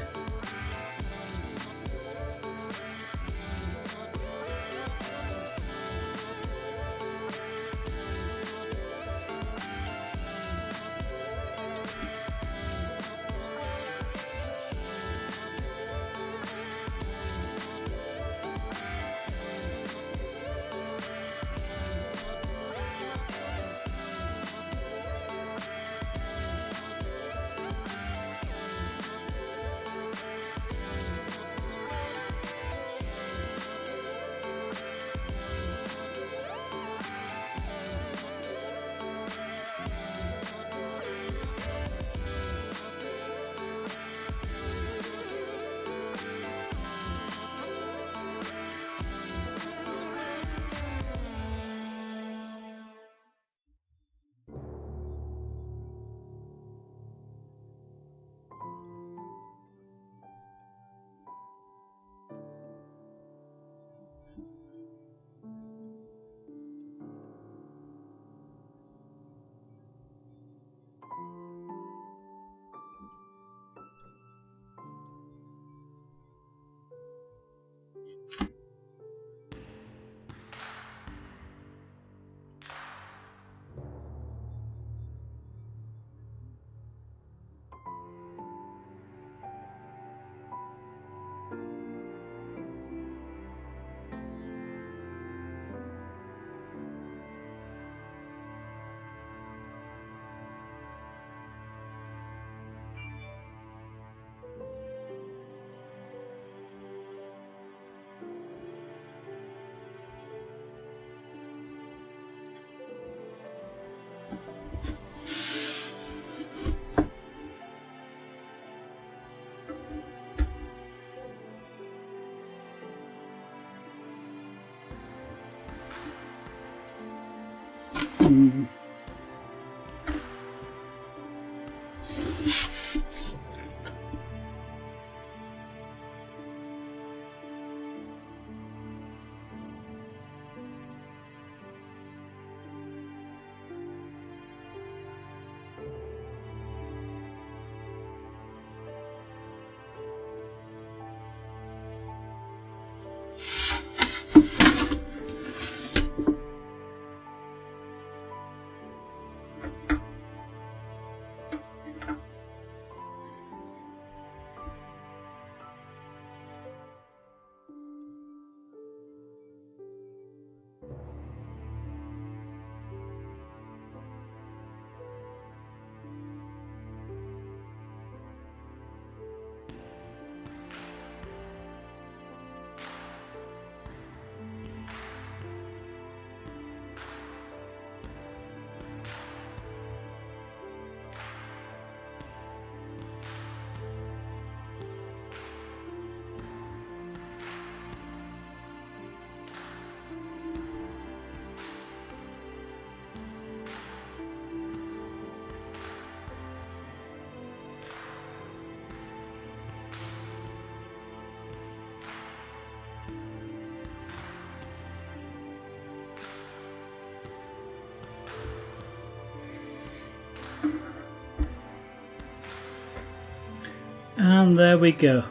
And there we go.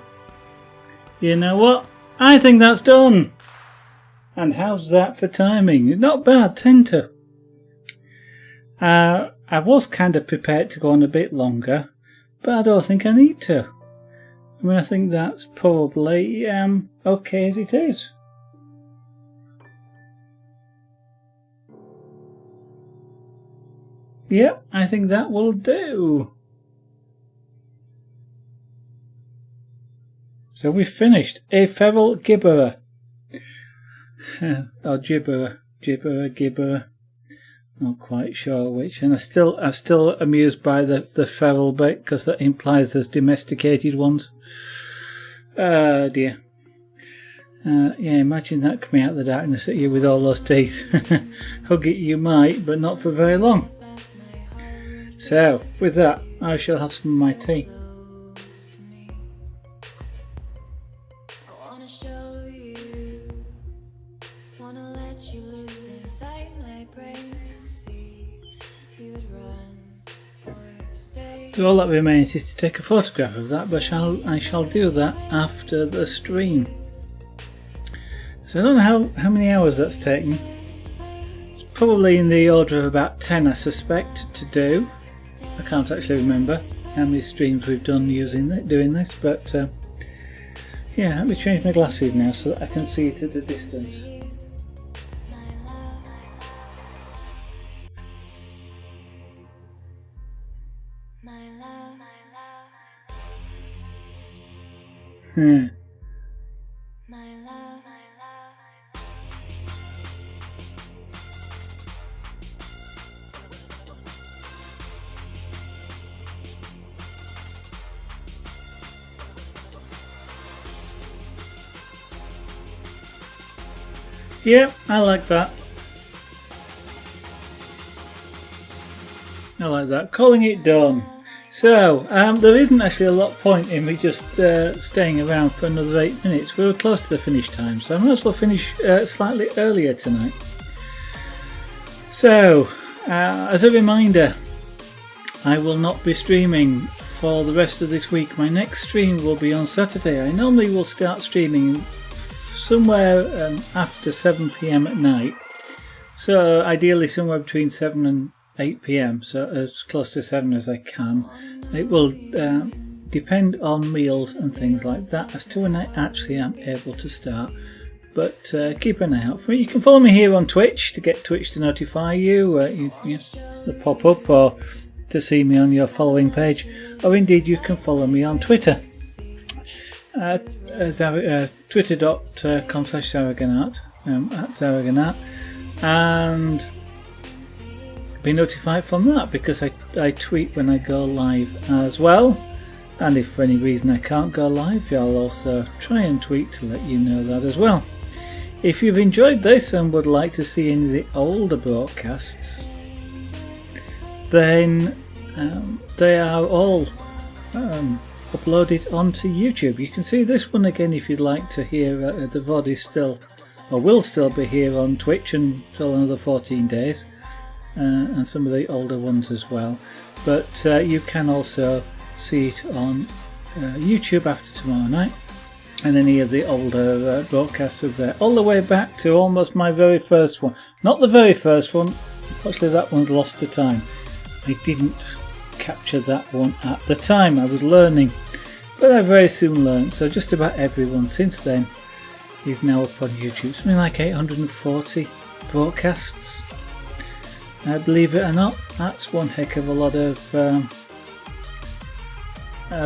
You know what? I think that's done. And how's that for timing? Not bad, 10 to. I was kind of prepared to go on a bit longer, but I don't think I need to. I mean, I think that's probably okay as it is. Yep, I think that will do. So we've finished a Feral Gibberer. Or Gibberer. Not quite sure which. And I'm still amused by the feral bit, because that implies there's domesticated ones. Oh dear. Yeah, imagine that coming out of the darkness at you with all those teeth. Hug it you might, but not for very long. So, with that, I shall have some of my tea. So all that remains is to take a photograph of that, but I shall do that after the stream. So I don't know how many hours that's taken. It's probably in the order of about 10, I suspect, to do. I can't actually remember how many streams we've done doing this, but yeah, let me change my glasses now so that I can see it at a distance. Yeah, I like that. I like that. Calling it done. So, there isn't actually a lot of point in me just staying around for another 8 minutes. We were close to the finish time, so I might as well finish slightly earlier tonight. So, as a reminder, I will not be streaming for the rest of this week. My next stream will be on Saturday. I normally will start streaming somewhere after 7 PM at night. So, ideally somewhere between 7 and 8 PM, so as close to 7 as I can. It will depend on meals and things like that as to when I actually am able to start, but keep an eye out for me. You can follow me here on Twitch to get Twitch to notify you, the pop up, or to see me on your following page, or indeed you can follow me on Twitter, twitter.com/Zaraganart, at Zaraganart, and be notified from that, because I tweet when I go live as well, and if for any reason I can't go live, I'll also try and tweet to let you know that as well. If you've enjoyed this and would like to see any of the older broadcasts, then they are all uploaded onto YouTube. You can see this one again if you'd like to hear. The VOD is still, or will still be here on Twitch until another 14 days. And some of the older ones as well, but you can also see it on YouTube after tomorrow night, and any of the older broadcasts are there, all the way back to almost my very first one. Not the very first one, unfortunately that one's lost to time. I didn't capture that one at the time, I was learning, but I very soon learned, so just about everyone since then is now up on YouTube. Something like 840 broadcasts. Believe it or not, that's one heck of a lot of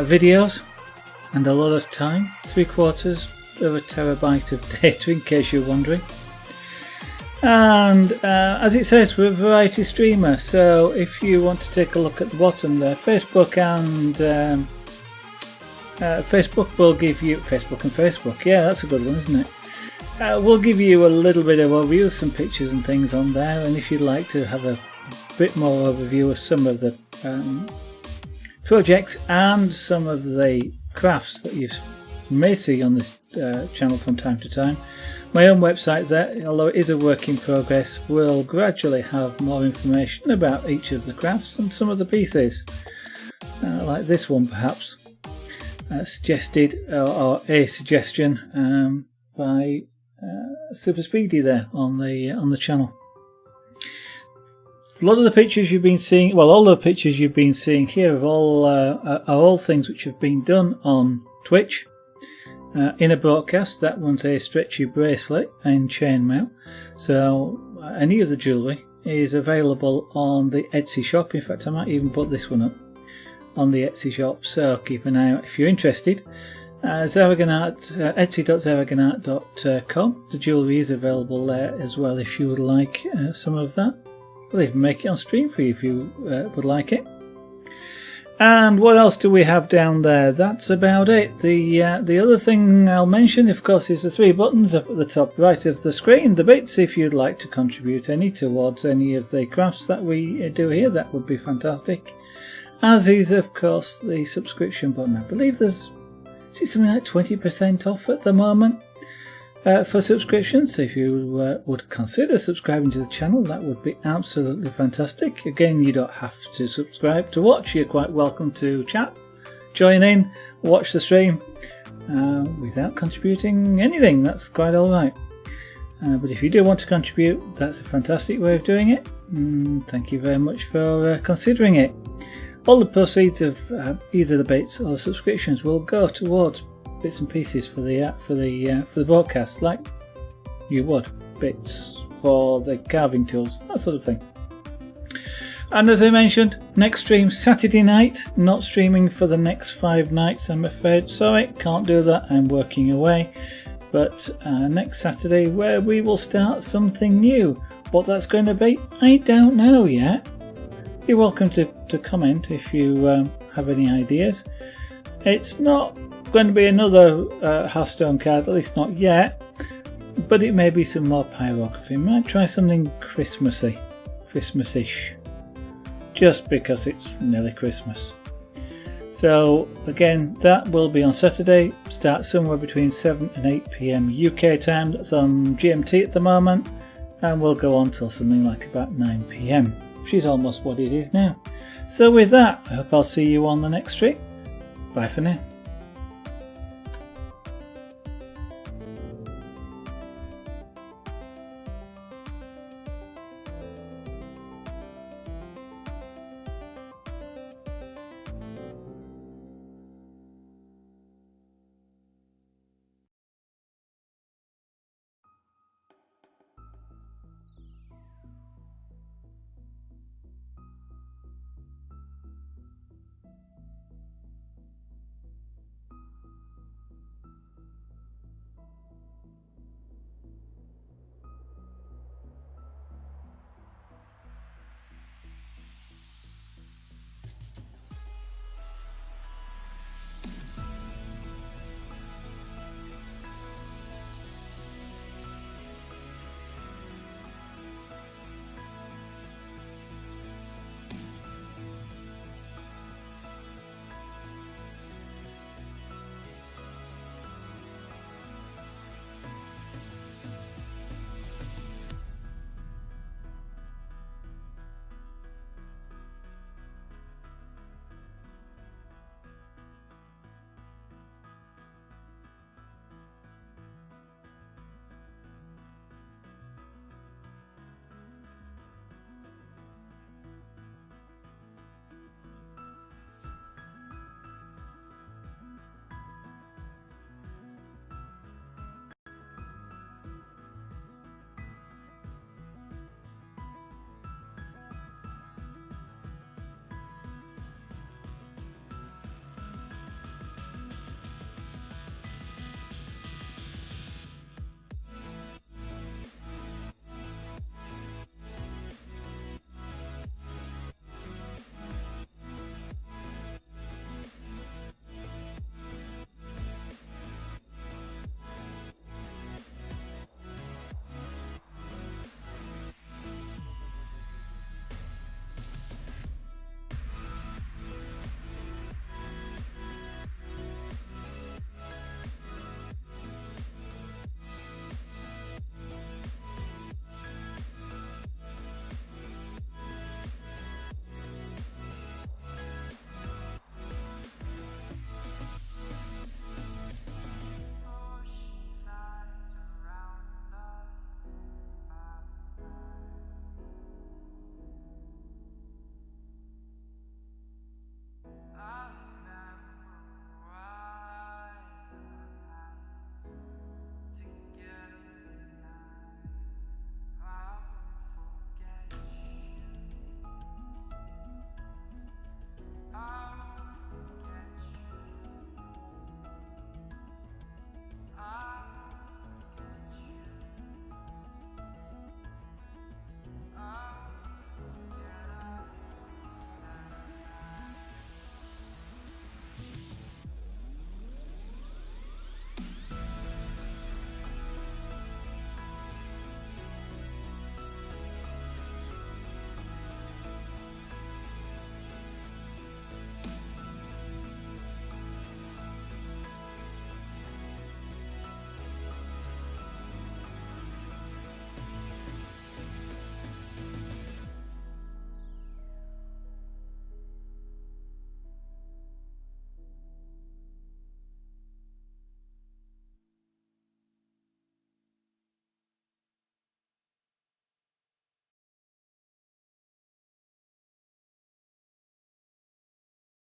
videos and a lot of time. 3/4 of a terabyte of data, in case you're wondering. And as it says, we're a variety streamer, so if you want to take a look at the bottom there, Facebook and Facebook will give you Facebook. Yeah, that's a good one, isn't it? We'll give you a little bit of overview, some pictures and things on there, and if you'd like to have a bit more overview of some of the projects and some of the crafts that you may see on this channel from time to time, My own website there, although it is a work in progress, will gradually have more information about each of the crafts and some of the pieces. Like this one perhaps, suggested, or a suggestion by Super Speedy there on the channel. A lot of the pictures you've been seeing, well, all the pictures you've been seeing here are all things which have been done on Twitch in a broadcast. That one's a stretchy bracelet and chainmail. So any of the jewellery is available on the Etsy shop. In fact, I might even put this one up on the Etsy shop, so keep an eye out if you're interested. Etsy.zaragonart.com. The jewellery is available there as well if you would like some of that. We'll even make it on stream for you if you would like it. And what else do we have down there? That's about it. The other thing I'll mention, of course, is the 3 buttons up at the top right of the screen, the bits. If you'd like to contribute any towards any of the crafts that we do here, that would be fantastic. As is, of course, the subscription button. I believe there's something like 20% off at the moment for subscriptions. So if you would consider subscribing to the channel, that would be absolutely fantastic. Again, you don't have to subscribe to watch. You're quite welcome to chat, join in, watch the stream without contributing anything. That's quite alright. But if you do want to contribute, that's a fantastic way of doing it. Thank you very much for considering it. All the proceeds of either the bits or the subscriptions will go towards bits and pieces for the broadcast, like you would bits for the carving tools, that sort of thing. And as I mentioned, next stream Saturday night. Not streaming for the next 5 nights, I'm afraid. Sorry, can't do that. I'm working away. But next Saturday, where we will start something new. What that's going to be, I don't know yet. You're welcome to comment if you have any ideas. It's not going to be another Hearthstone card, at least not yet, but it may be some more Pyrography. Might try something Christmassy, Christmas-ish, just because it's nearly Christmas. So again, that will be on Saturday, start somewhere between 7 and 8 PM UK time. That's on GMT at the moment, and we'll go on till something like about 9 PM, which is almost what it is now. So with that, I hope I'll see you on the next stream. Bye for now.